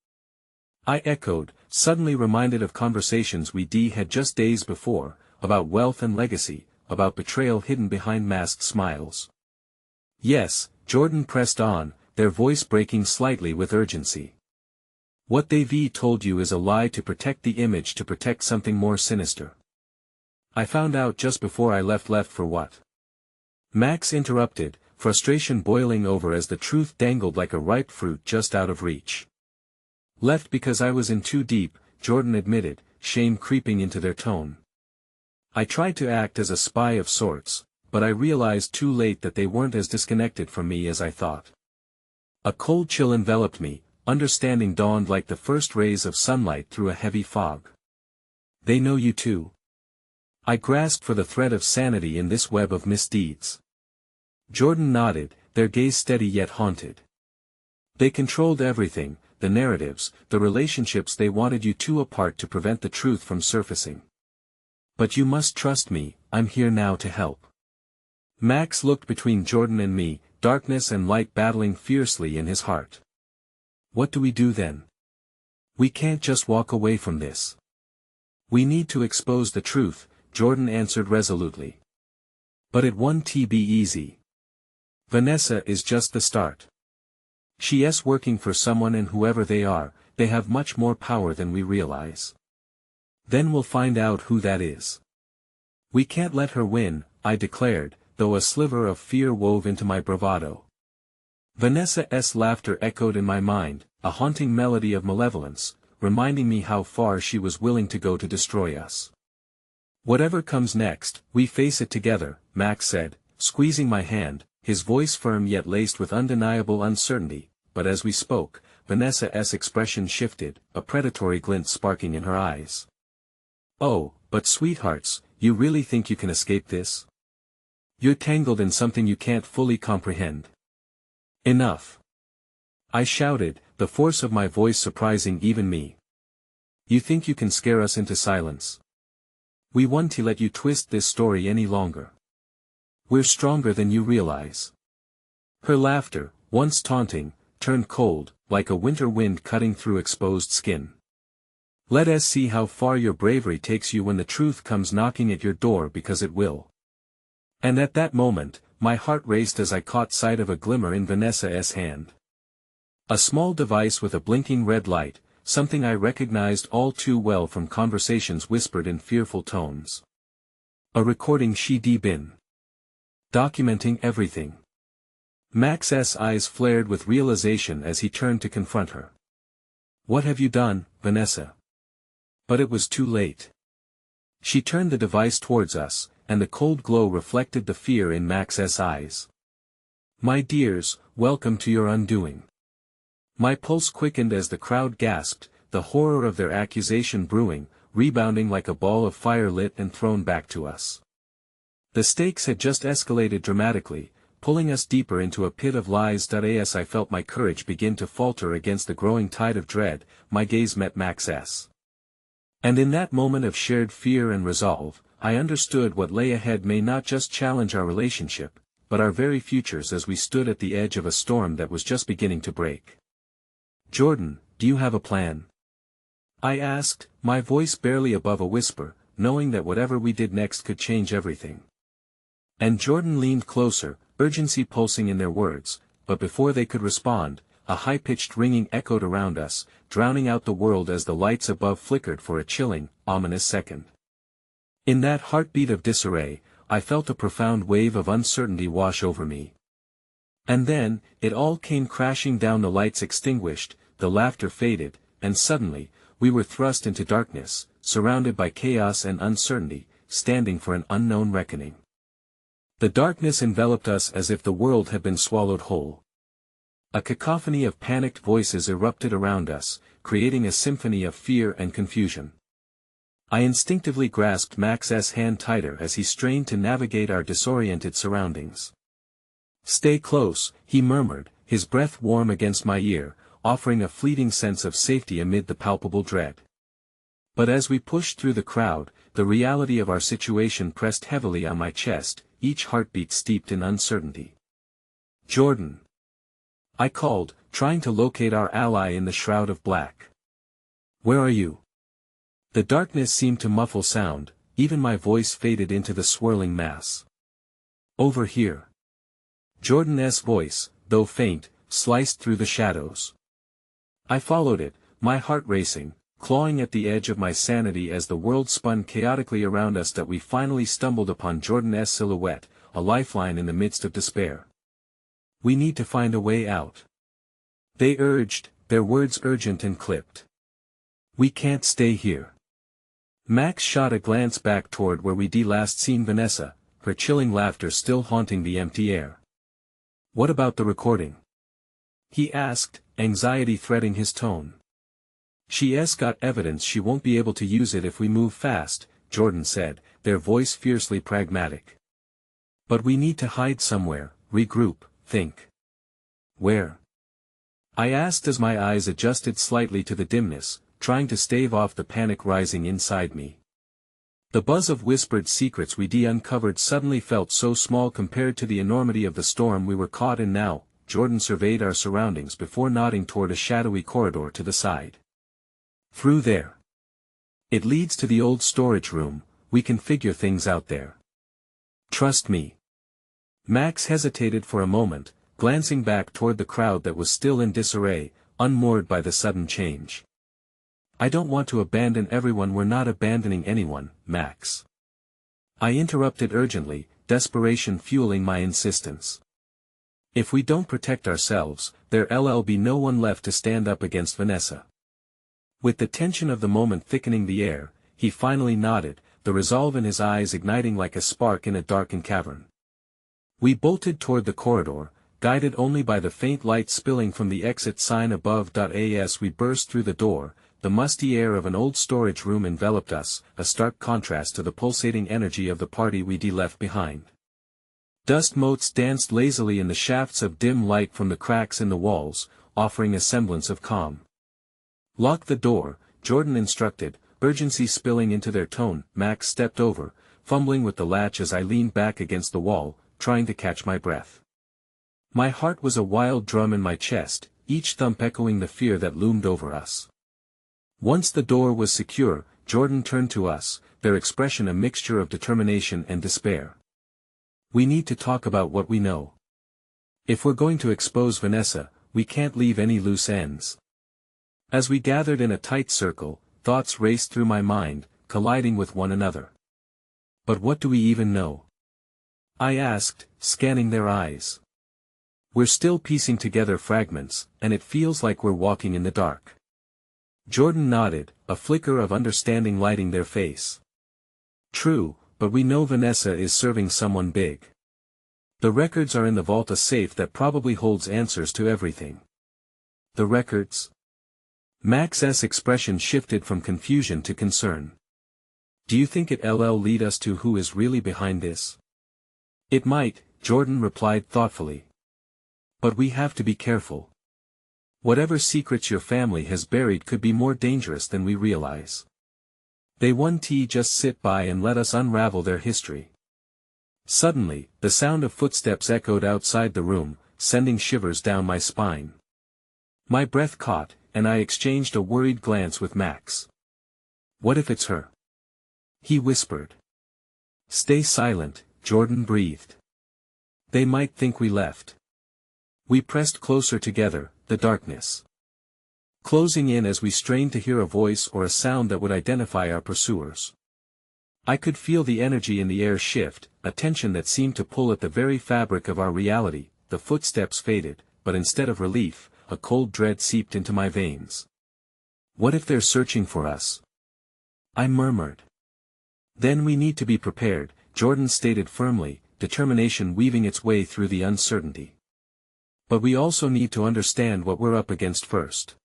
I echoed, suddenly reminded of conversations we had just days before, about wealth and legacy, about betrayal hidden behind masked smiles. "Yes," Jordan pressed on, their voice breaking slightly with urgency. "What they've told you is a lie to protect the image, to protect something more sinister. I found out just before I left for what?" Max interrupted, frustration boiling over as the truth dangled like a ripe fruit just out of reach. "Left because I was in too deep," Jordan admitted, shame creeping into their tone. "I tried to act as a spy of sorts, but I realized too late that they weren't as disconnected from me as I thought." A cold chill enveloped me, understanding dawned like the first rays of sunlight through a heavy fog. "They know you too?" I grasped for the thread of sanity in this web of misdeeds. Jordan nodded, their gaze steady yet haunted. "They controlled everything, the narratives, the relationships. They wanted you two apart to prevent the truth from surfacing. But you must trust me, I'm here now to help." Max looked between Jordan and me, darkness and light battling fiercely in his heart. "What do we do then? We can't just walk away from this. We need to expose the truth," Jordan answered resolutely. "But it won't be easy. Vanessa is just the start. She's working for someone, and whoever they are, they have much more power than we realize. Then we'll find out who that is. We can't let her win," I declared, though a sliver of fear wove into my bravado. Vanessa's laughter echoed in my mind, a haunting melody of malevolence, reminding me how far she was willing to go to destroy us. "Whatever comes next, we face it together," Max said, squeezing my hand, his voice firm yet laced with undeniable uncertainty. But as we spoke, Vanessa's expression shifted, a predatory glint sparking in her eyes. "Oh, but sweethearts, you really think you can escape this? You're tangled in something you can't fully comprehend." "Enough!" I shouted, the force of my voice surprising even me. "You think you can scare us into silence? We won't let you twist this story any longer. We're stronger than you realize." Her laughter, once taunting, turned cold, like a winter wind cutting through exposed skin. "Let us see how far your bravery takes you when the truth comes knocking at your door, because it will." And at that moment, my heart raced as I caught sight of a glimmer in Vanessa's hand. A small device with a blinking red light, something I recognized all too well from conversations whispered in fearful tones. A recording she'd been documenting everything. Max's eyes flared with realization as he turned to confront her. "What have you done, Vanessa?" But it was too late. She turned the device towards us, and the cold glow reflected the fear in Max's eyes. "My dears, welcome to your undoing." My pulse quickened as the crowd gasped, the horror of their accusation brewing, rebounding like a ball of fire lit and thrown back to us. The stakes had just escalated dramatically, pulling us deeper into a pit of lies. As I felt my courage begin to falter against the growing tide of dread, my gaze met Max's. And in that moment of shared fear and resolve, I understood what lay ahead may not just challenge our relationship, but our very futures as we stood at the edge of a storm that was just beginning to break. "Jordan, do you have a plan?" I asked, my voice barely above a whisper, knowing that whatever we did next could change everything. And Jordan leaned closer, urgency pulsing in their words, but before they could respond, a high-pitched ringing echoed around us, drowning out the world as the lights above flickered for a chilling, ominous second. In that heartbeat of disarray, I felt a profound wave of uncertainty wash over me. And then, it all came crashing down. The lights extinguished, the laughter faded, and suddenly, we were thrust into darkness, surrounded by chaos and uncertainty, standing for an unknown reckoning. The darkness enveloped us as if the world had been swallowed whole. A cacophony of panicked voices erupted around us, creating a symphony of fear and confusion. I instinctively grasped Max's hand tighter as he strained to navigate our disoriented surroundings. "Stay close," he murmured, his breath warm against my ear, offering a fleeting sense of safety amid the palpable dread. But as we pushed through the crowd, the reality of our situation pressed heavily on my chest, each heartbeat steeped in uncertainty. "Jordan!" I called, trying to locate our ally in the shroud of black. "Where are you?" The darkness seemed to muffle sound, even my voice faded into the swirling mass. "Over here." Jordan's voice, though faint, sliced through the shadows. I followed it, my heart racing, clawing at the edge of my sanity as the world spun chaotically around us. That we finally stumbled upon Jordan's silhouette, a lifeline in the midst of despair. "We need to find a way out," they urged, their words urgent and clipped. "We can't stay here." Max shot a glance back toward where we'd last seen Vanessa, her chilling laughter still haunting the empty air. "What about the recording?" he asked, anxiety threading his tone. "She's got evidence. She won't be able to use it if we move fast," Jordan said, their voice fiercely pragmatic. "But we need to hide somewhere, regroup, think." "Where?" I asked as my eyes adjusted slightly to the dimness, trying to stave off the panic rising inside me. The buzz of whispered secrets we'd uncovered suddenly felt so small compared to the enormity of the storm we were caught in now. Jordan surveyed our surroundings before nodding toward a shadowy corridor to the side. "Through there. It leads to the old storage room. We can figure things out there. Trust me." Max hesitated for a moment, glancing back toward the crowd that was still in disarray, unmoored by the sudden change. "I don't want to abandon everyone." "We're not abandoning anyone, Max," I interrupted urgently, desperation fueling my insistence. "If we don't protect ourselves, there'll be no one left to stand up against Vanessa." With the tension of the moment thickening the air, he finally nodded, the resolve in his eyes igniting like a spark in a darkened cavern. We bolted toward the corridor, guided only by the faint light spilling from the exit sign above. As we burst through the door, the musty air of an old storage room enveloped us, a stark contrast to the pulsating energy of the party we'd left behind. Dust motes danced lazily in the shafts of dim light from the cracks in the walls, offering a semblance of calm. "Lock the door," Jordan instructed, urgency spilling into their tone. Max stepped over, fumbling with the latch as I leaned back against the wall, trying to catch my breath. My heart was a wild drum in my chest, each thump echoing the fear that loomed over us. Once the door was secure, Jordan turned to us, their expression a mixture of determination and despair. "We need to talk about what we know. If we're going to expose Vanessa, we can't leave any loose ends." As we gathered in a tight circle, thoughts raced through my mind, colliding with one another. "But what do we even know?" I asked, scanning their eyes. "We're still piecing together fragments, and it feels like we're walking in the dark." Jordan nodded, a flicker of understanding lighting their face. "True, but we know Vanessa is serving someone big. The records are in the vault, a safe that probably holds answers to everything." "The records?" Max's expression shifted from confusion to concern. "Do you think it'll lead us to who is really behind this?" It might, Jordan replied thoughtfully. But we have to be careful. Whatever secrets your family has buried could be more dangerous than we realize. They won't just sit by and let us unravel their history. Suddenly, the sound of footsteps echoed outside the room, sending shivers down my spine. My breath caught, and I exchanged a worried glance with Max. What if it's her? He whispered. Stay silent, Jordan breathed. They might think we left. We pressed closer together, the darkness closing in as we strained to hear a voice or a sound that would identify our pursuers. I could feel the energy in the air shift, a tension that seemed to pull at the very fabric of our reality. The footsteps faded, but instead of relief, a cold dread seeped into my veins. What if they're searching for us? I murmured. Then we need to be prepared, Jordan stated firmly, determination weaving its way through the uncertainty. But we also need to understand what we're up against first.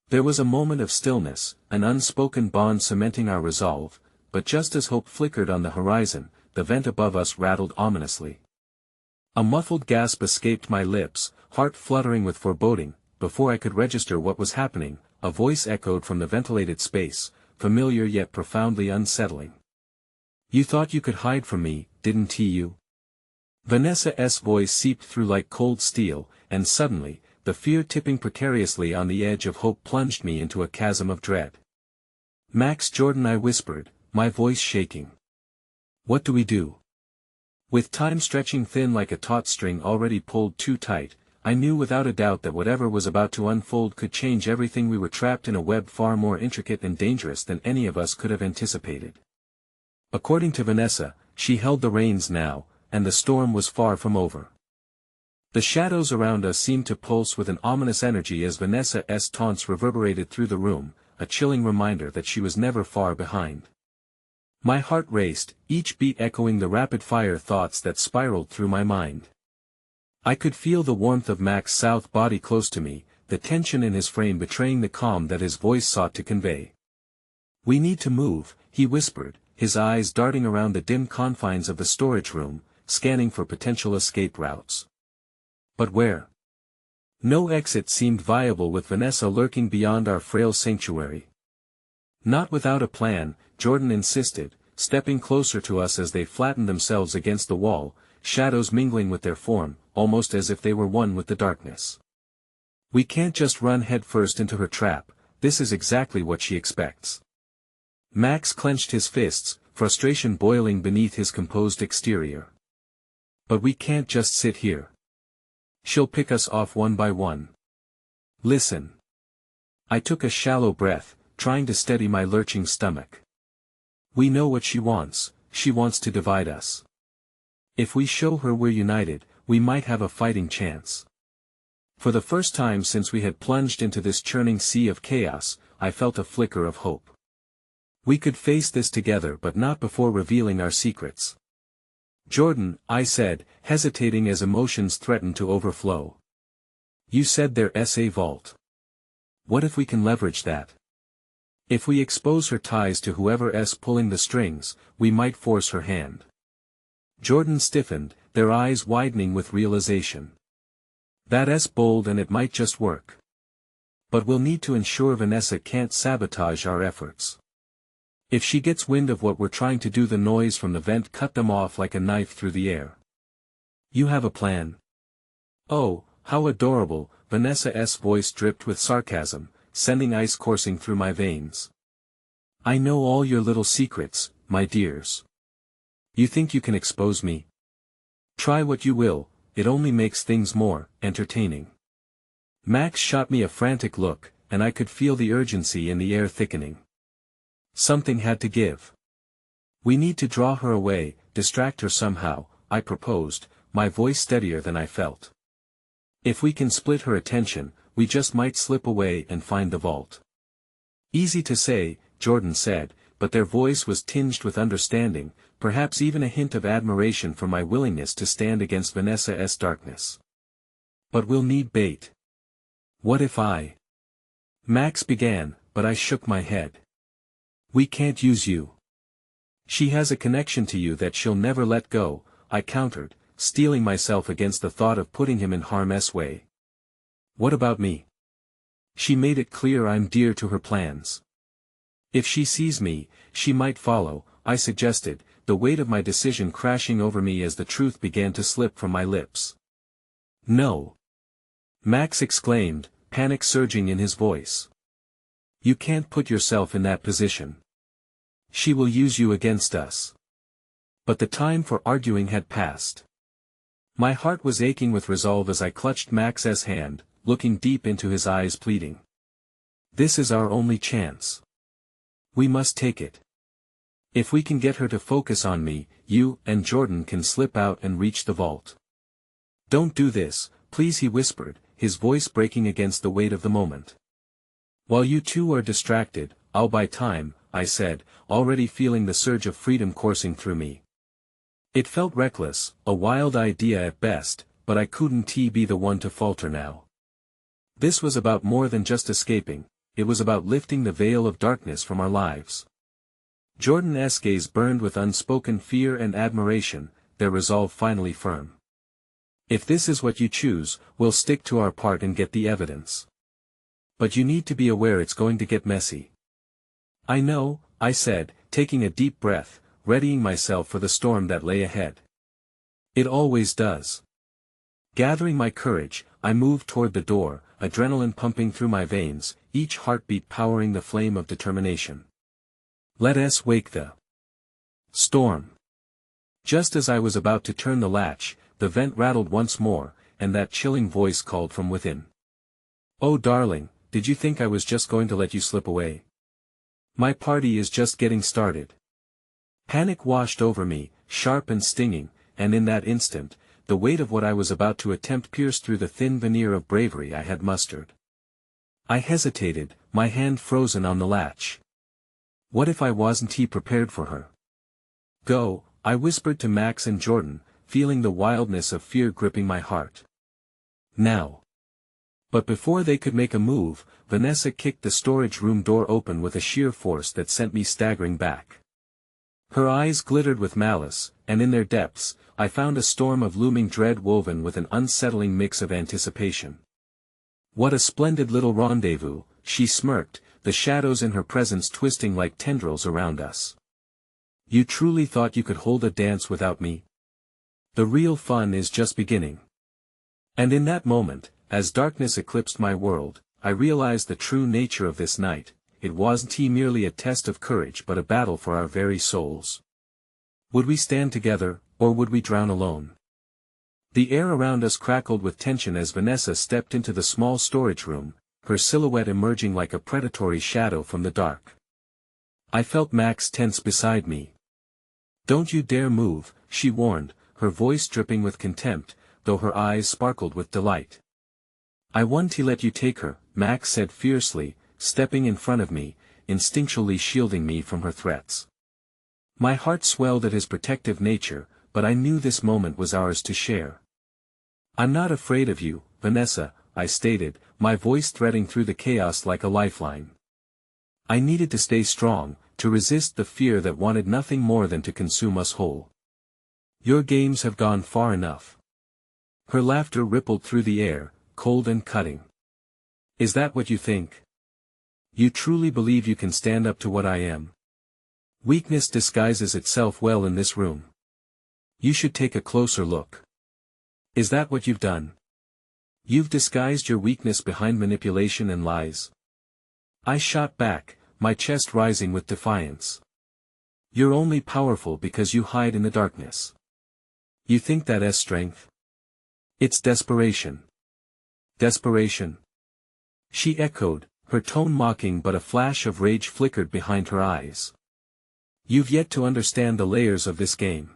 There was a moment of stillness, an unspoken bond cementing our resolve, but just as hope flickered on the horizon, the vent above us rattled ominously. A muffled gasp escaped my lips, heart fluttering with foreboding. Before I could register what was happening, a voice echoed from the ventilated space, familiar yet profoundly unsettling. You thought you could hide from me, didn't you? Vanessa's voice seeped through like cold steel, and suddenly, the fear tipping precariously on the edge of hope plunged me into a chasm of dread. Max Jordan, I whispered, my voice shaking. What do we do? With time stretching thin like a taut string already pulled too tight, I knew without a doubt that whatever was about to unfold could change everything. We were trapped in a web far more intricate and dangerous than any of us could have anticipated. According to Vanessa, she held the reins now, and the storm was far from over. The shadows around us seemed to pulse with an ominous energy as Vanessa's taunts reverberated through the room, a chilling reminder that she was never far behind. My heart raced, each beat echoing the rapid-fire thoughts that spiraled through my mind. I could feel the warmth of Mac's south body close to me, the tension in his frame betraying the calm that his voice sought to convey. We need to move, he whispered, his eyes darting around the dim confines of the storage room, scanning for potential escape routes. But where? No exit seemed viable with Vanessa lurking beyond our frail sanctuary. Not without a plan, Jordan insisted, stepping closer to us as they flattened themselves against the wall, shadows mingling with their form, almost as if they were one with the darkness. We can't just run headfirst into her trap, this is exactly what she expects. Max clenched his fists, frustration boiling beneath his composed exterior. But we can't just sit here. She'll pick us off one by one. Listen. I took a shallow breath, trying to steady my lurching stomach. We know what she wants to divide us. If we show her we're united, we might have a fighting chance. For the first time since we had plunged into this churning sea of chaos, I felt a flicker of hope. We could face this together, but not before revealing our secrets. Jordan, I said, hesitating as emotions threatened to overflow. You said there's a vault. What if we can leverage that? If we expose her ties to whoever's pulling the strings, we might force her hand. Jordan stiffened, their eyes widening with realization. That's bold and it might just work. But we'll need to ensure Vanessa can't sabotage our efforts. If she gets wind of what we're trying to do, the noise from the vent cut them off like a knife through the air. You have a plan? Oh, how adorable, Vanessa's voice dripped with sarcasm, sending ice coursing through my veins. I know all your little secrets, my dears. You think you can expose me? Try what you will, it only makes things more entertaining. Max shot me a frantic look, and I could feel the urgency in the air thickening. Something had to give. We need to draw her away, distract her somehow, I proposed, my voice steadier than I felt. If we can split her attention, we just might slip away and find the vault. Easy to say, Jordan said, but their voice was tinged with understanding, perhaps even a hint of admiration for my willingness to stand against Vanessa's darkness. But we'll need bait. What if Max began, but I shook my head. We can't use you. She has a connection to you that she'll never let go, I countered, steeling myself against the thought of putting him in harm's way. What about me? She made it clear I'm dear to her plans. If she sees me, she might follow, I suggested, the weight of my decision crashing over me as the truth began to slip from my lips. No. Max exclaimed, panic surging in his voice. You can't put yourself in that position. She will use you against us. But the time for arguing had passed. My heart was aching with resolve as I clutched Max's hand, looking deep into his eyes pleading. This is our only chance. We must take it. If we can get her to focus on me, you and Jordan can slip out and reach the vault. Don't do this, please, he whispered, his voice breaking against the weight of the moment. While you two are distracted, I'll buy time, I said, already feeling the surge of freedom coursing through me. It felt reckless, a wild idea at best, but I couldn't be the one to falter now. This was about more than just escaping, it was about lifting the veil of darkness from our lives. Jordan's gaze burned with unspoken fear and admiration, their resolve finally firm. If this is what you choose, we'll stick to our part and get the evidence. But you need to be aware it's going to get messy. I know, I said, taking a deep breath, readying myself for the storm that lay ahead. It always does. Gathering my courage, I moved toward the door, adrenaline pumping through my veins, each heartbeat powering the flame of determination. Let us wake the storm. Just as I was about to turn the latch, the vent rattled once more, and that chilling voice called from within. Oh darling, did you think I was just going to let you slip away? My party is just getting started. Panic washed over me, sharp and stinging, and in that instant, the weight of what I was about to attempt pierced through the thin veneer of bravery I had mustered. I hesitated, my hand frozen on the latch. What if I wasn't prepared for her? Go, I whispered to Max and Jordan, feeling the wildness of fear gripping my heart. Now. But before they could make a move, Vanessa kicked the storage room door open with a sheer force that sent me staggering back. Her eyes glittered with malice, and in their depths, I found a storm of looming dread woven with an unsettling mix of anticipation. What a splendid little rendezvous, she smirked, the shadows in her presence twisting like tendrils around us. You truly thought you could hold a dance without me? The real fun is just beginning. And in that moment, as darkness eclipsed my world, I realized the true nature of this night. It wasn't merely a test of courage but a battle for our very souls. Would we stand together, or would we drown alone? The air around us crackled with tension as Vanessa stepped into the small storage room, her silhouette emerging like a predatory shadow from the dark. I felt Max tense beside me. Don't you dare move, she warned, her voice dripping with contempt, though her eyes sparkled with delight. I won't let you take her, Max said fiercely, stepping in front of me, instinctually shielding me from her threats. My heart swelled at his protective nature, but I knew this moment was ours to share. I'm not afraid of you, Vanessa, I stated, my voice threading through the chaos like a lifeline. I needed to stay strong, to resist the fear that wanted nothing more than to consume us whole. Your games have gone far enough. Her laughter rippled through the air, cold and cutting. Is that what you think? You truly believe you can stand up to what I am? Weakness disguises itself well in this room. You should take a closer look. Is that what you've done? You've disguised your weakness behind manipulation and lies. I shot back, my chest rising with defiance. You're only powerful because you hide in the darkness. You think that's strength? It's desperation. Desperation. She echoed, her tone mocking, but a flash of rage flickered behind her eyes. You've yet to understand the layers of this game.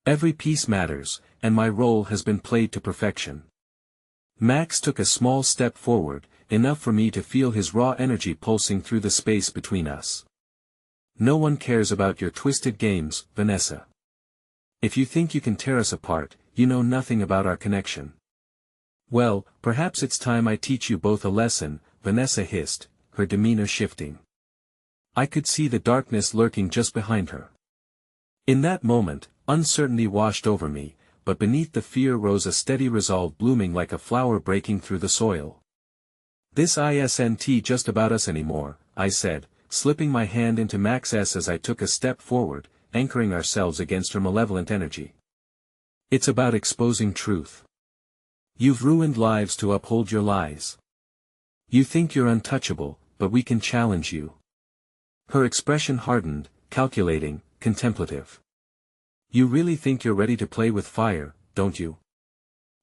Every piece matters, and my role has been played to perfection. Max took a small step forward, enough for me to feel his raw energy pulsing through the space between us. No one cares about your twisted games, Vanessa. If you think you can tear us apart, you know nothing about our connection. Well, perhaps it's time I teach you both a lesson, Vanessa hissed, her demeanor shifting. I could see the darkness lurking just behind her. In that moment, Uncertainty washed over me, but beneath the fear rose a steady resolve blooming like a flower breaking through the soil. "This isn't just about us anymore," I said, slipping my hand into Max's as I took a step forward, anchoring ourselves against her malevolent energy. "It's about exposing truth. You've ruined lives to uphold your lies. You think you're untouchable, but we can challenge you." Her expression hardened, calculating, contemplative. "You really think you're ready to play with fire, don't you?"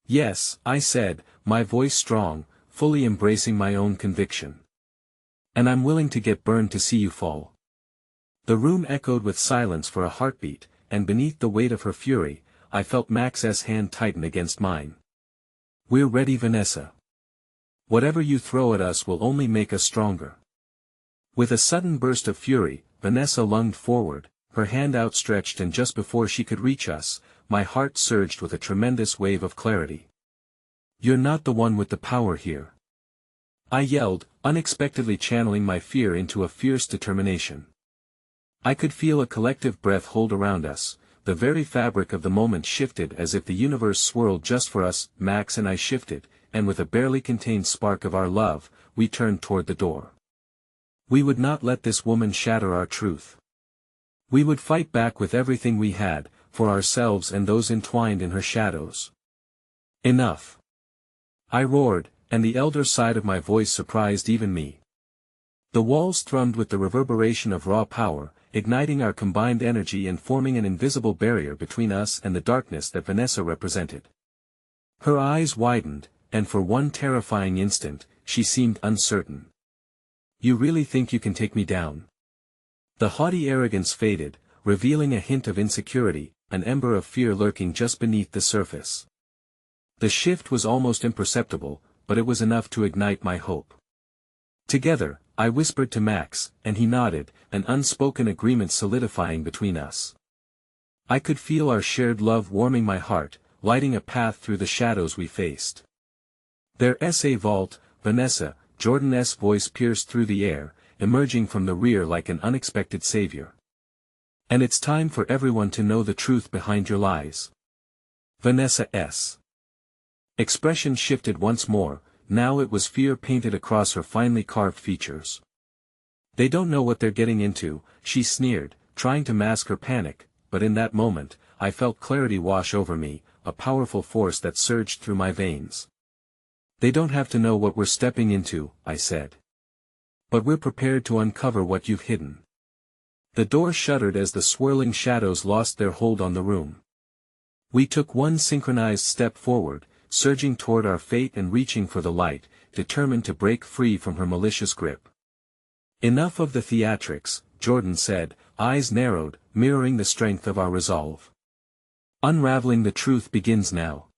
"Yes," I said, my voice strong, fully embracing my own conviction. "And I'm willing to get burned to see you fall." The room echoed with silence for a heartbeat, and beneath the weight of her fury, I felt Max's hand tighten against mine. "We're ready, Vanessa. Whatever you throw at us will only make us stronger." With a sudden burst of fury, Vanessa lunged forward, her hand outstretched, and just before she could reach us, my heart surged with a tremendous wave of clarity. "You're not the one with the power here," I yelled, unexpectedly channeling my fear into a fierce determination. I could feel a collective breath hold around us. The very fabric of the moment shifted as if the universe swirled just for us. Max and I shifted, and with a barely contained spark of our love, we turned toward the door. We would not let this woman shatter our truth. We would fight back with everything we had, for ourselves and those entwined in her shadows. "Enough!" I roared, and the elder side of my voice surprised even me. The walls thrummed with the reverberation of raw power, igniting our combined energy and forming an invisible barrier between us and the darkness that Vanessa represented. Her eyes widened, and for one terrifying instant, she seemed uncertain. "You really think you can take me down?" The haughty arrogance faded, revealing a hint of insecurity, an ember of fear lurking just beneath the surface. The shift was almost imperceptible, but it was enough to ignite my hope. "Together," I whispered to Max, and he nodded, an unspoken agreement solidifying between us. I could feel our shared love warming my heart, lighting a path through the shadows we faced. "There's a vault, Vanessa," Jordan's voice pierced through the air, emerging from the rear like an unexpected savior. "And it's time for everyone to know the truth behind your lies." Vanessa's expression shifted once more. Now it was fear painted across her finely carved features. "They don't know what they're getting into," she sneered, trying to mask her panic, but in that moment, I felt clarity wash over me, a powerful force that surged through my veins. "They don't have to know what we're stepping into," I said. "But we're prepared to uncover what you've hidden." The door shuddered as the swirling shadows lost their hold on the room. We took one synchronized step forward, surging toward our fate and reaching for the light, determined to break free from her malicious grip. "Enough of the theatrics," Jordan said, eyes narrowed, mirroring the strength of our resolve. "Unraveling the truth begins now."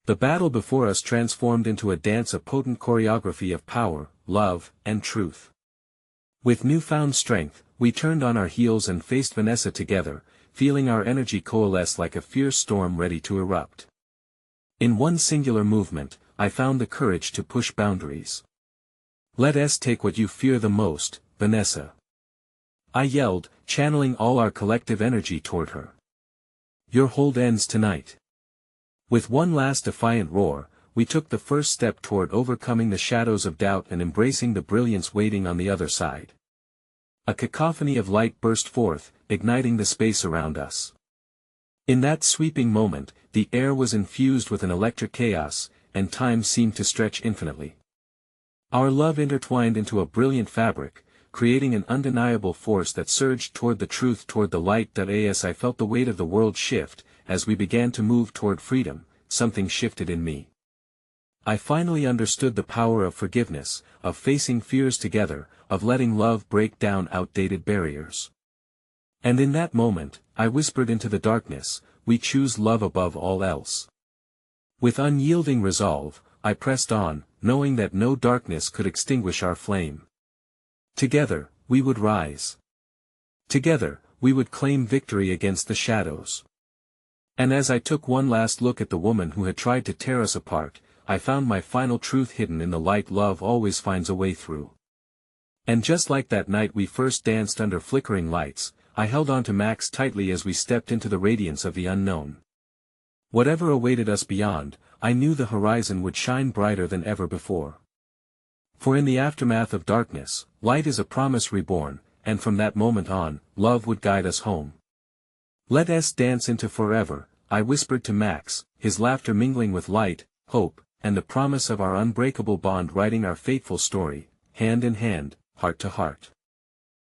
The battle before us transformed into a dance, a potent choreography of power, love, and truth. With newfound strength, we turned on our heels and faced Vanessa together, feeling our energy coalesce like a fierce storm ready to erupt. In one singular movement, I found the courage to push boundaries. "Let us take what you fear the most, Vanessa," I yelled, channeling all our collective energy toward her. "Your hold ends tonight." With one last defiant roar, we took the first step toward overcoming the shadows of doubt and embracing the brilliance waiting on the other side. A cacophony of light burst forth, igniting the space around us. In that sweeping moment, the air was infused with an electric chaos, and time seemed to stretch infinitely. Our love intertwined into a brilliant fabric, creating an undeniable force that surged toward the truth, toward the light. As I felt the weight of the world shift, as we began to move toward freedom, something shifted in me. I finally understood the power of forgiveness, of facing fears together, of letting love break down outdated barriers. And in that moment, I whispered into the darkness, "We choose love above all else." With unyielding resolve, I pressed on, knowing that no darkness could extinguish our flame. Together, we would rise. Together, we would claim victory against the shadows. And as I took one last look at the woman who had tried to tear us apart, I found my final truth hidden in the light love always finds a way through. And just like that night we first danced under flickering lights, I held on to Max tightly as we stepped into the radiance of the unknown. Whatever awaited us beyond, I knew the horizon would shine brighter than ever before. For in the aftermath of darkness, light is a promise reborn, and from that moment on, love would guide us home. "Let us dance into forever," I whispered to Max, his laughter mingling with light, hope, and the promise of our unbreakable bond writing our fateful story, hand in hand, heart to heart.